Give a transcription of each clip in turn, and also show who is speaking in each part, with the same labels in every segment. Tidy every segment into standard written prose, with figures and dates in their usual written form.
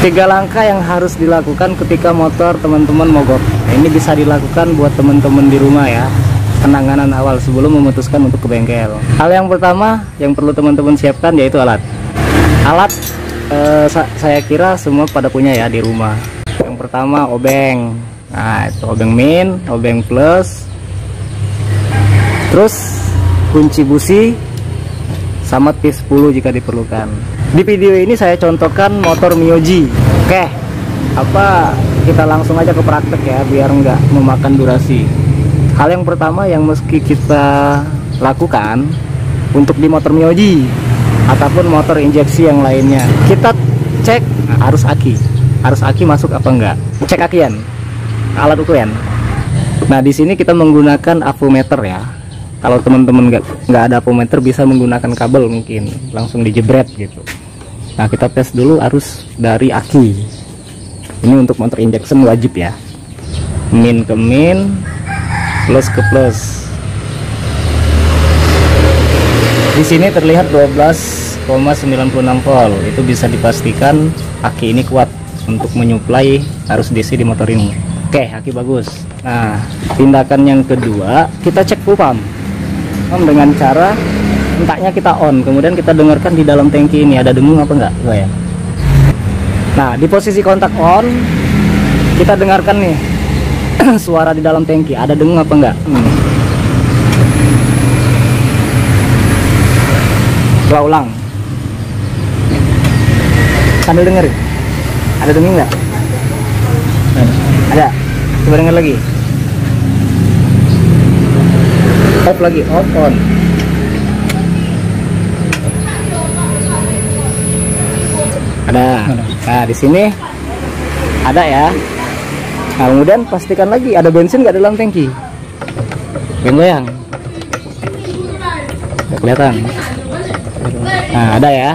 Speaker 1: Tiga langkah yang harus dilakukan ketika motor teman-teman mogok. Ini bisa dilakukan buat teman-teman di rumah ya, penanganan awal sebelum memutuskan untuk ke bengkel. Hal yang pertama yang perlu teman-teman siapkan yaitu alat. Saya kira semua pada punya ya di rumah. Yang pertama obeng. Nah, itu obeng min, obeng plus, terus kunci busi sama T10 jika diperlukan. Di video ini saya contohkan motor Myoji. Oke, kita langsung aja ke praktek ya, biar nggak memakan durasi. Hal yang pertama yang mesti kita lakukan untuk di motor Myoji ataupun motor injeksi yang lainnya, kita cek arus aki masuk apa enggak. Cek akian, alat ukuran. Nah, di sini kita menggunakan avometer ya. Kalau teman-teman nggak ada avometer, bisa menggunakan kabel, mungkin langsung dijebret gitu. Nah, kita tes dulu arus dari aki. Ini untuk motor injection wajib ya, min ke min, plus ke plus. Di sini terlihat 12,96 volt. Itu bisa dipastikan aki ini kuat untuk menyuplai arus DC di motor ini. Oke, aki bagus. Nah, tindakan yang kedua, kita cek full pump dengan cara entaknya kita on, kemudian kita dengarkan di dalam tangki ini ada dengung apa enggak, ya. Nah, di posisi kontak on, kita dengarkan nih suara di dalam tangki, ada dengung apa enggak. Ulang sambil dengerin, ada dengung enggak? Ada. Coba denger lagi. Off lagi, off on. Ada. Nah, di sini ada ya. Nah, kemudian pastikan lagi ada bensin nggak dalam tangki. Goyang. Kelihatan. Nah, ada ya.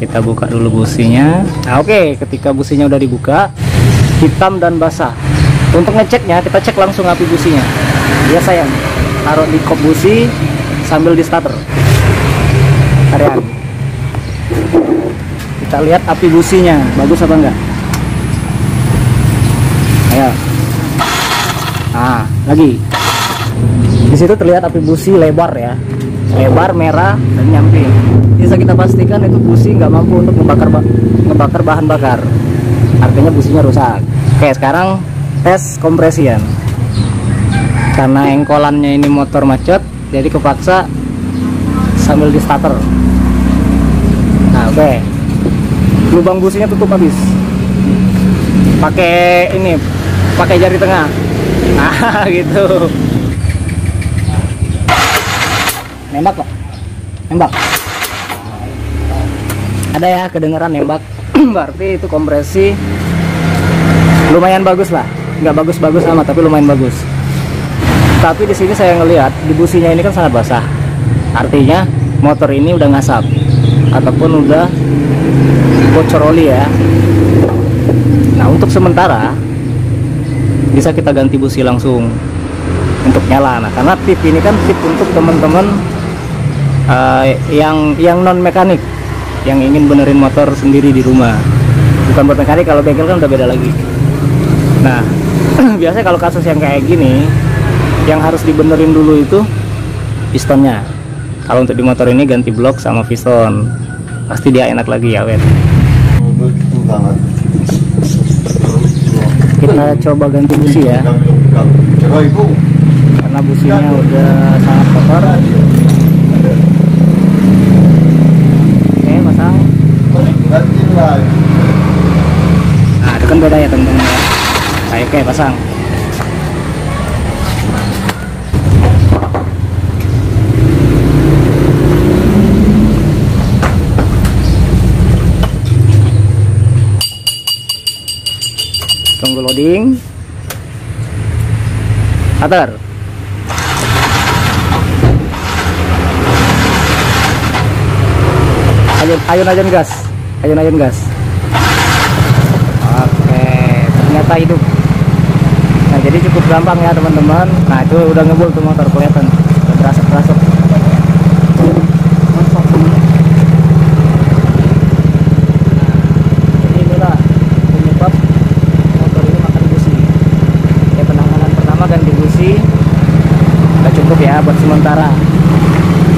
Speaker 1: Kita buka dulu businya. Nah, oke, ketika businya udah dibuka, hitam dan basah. Untuk ngeceknya, kita cek langsung api businya. Biasa ya, taruh di kop busi sambil di starter. Harian. Kita lihat api businya bagus apa enggak. Ayo. Nah, lagi. Di situ terlihat api busi lebar ya, lebar, merah, dan nyamping. Bisa kita pastikan itu busi nggak mampu untuk membakar bahan bakar. Artinya businya rusak. Oke, sekarang tes kompresian. Karena engkolannya ini motor macet, jadi kepaksa sambil di starter. Nah, oke. Lubang businya tutup habis. Pakai jari tengah. Nah, gitu. Nembak, Pak. Nembak. Ada ya, kedengeran nembak. Berarti itu kompresi lumayan bagus lah. Nggak bagus-bagus amat, tapi lumayan bagus. Tapi di sini saya ngelihat di businya ini kan sangat basah. Artinya motor ini udah ngasap ataupun udah bocor oli ya. Nah, untuk sementara bisa kita ganti busi langsung untuk nyala. Nah, karena tip ini kan tip untuk teman-teman yang non mekanik, yang ingin benerin motor sendiri di rumah, bukan buat mekanik. Kalau bengkel kan udah beda lagi. Nah, biasanya kalau kasus yang kayak gini, yang harus dibenerin dulu itu pistonnya. Kalau untuk di motor ini ganti blok sama piston, pasti dia enak lagi ya, wet. Kita coba ganti busi ya, karena businya udah sangat kotor. Oke, pasang. Nah, itu kan beda ya teman-teman ya. Oke, pasang. Tunggu loading. Starter. Ayun gas. Ayun gas. Oke, ternyata hidup. Nah, jadi cukup gampang ya teman-teman. Nah, itu udah ngebul tuh motor, kelihatan. Udah terasap-terasap. ganti busi nggak cukup ya buat sementara.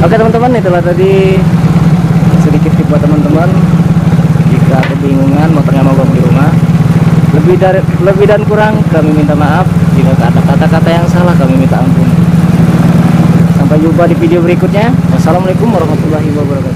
Speaker 1: Oke teman-teman, itulah tadi sedikit tip buat teman-teman jika kebingungan motornya mogok di rumah. Lebih dan kurang kami minta maaf. Jika ada kata-kata yang salah kami minta ampun. Sampai jumpa di video berikutnya. Wassalamualaikum warahmatullahi wabarakatuh.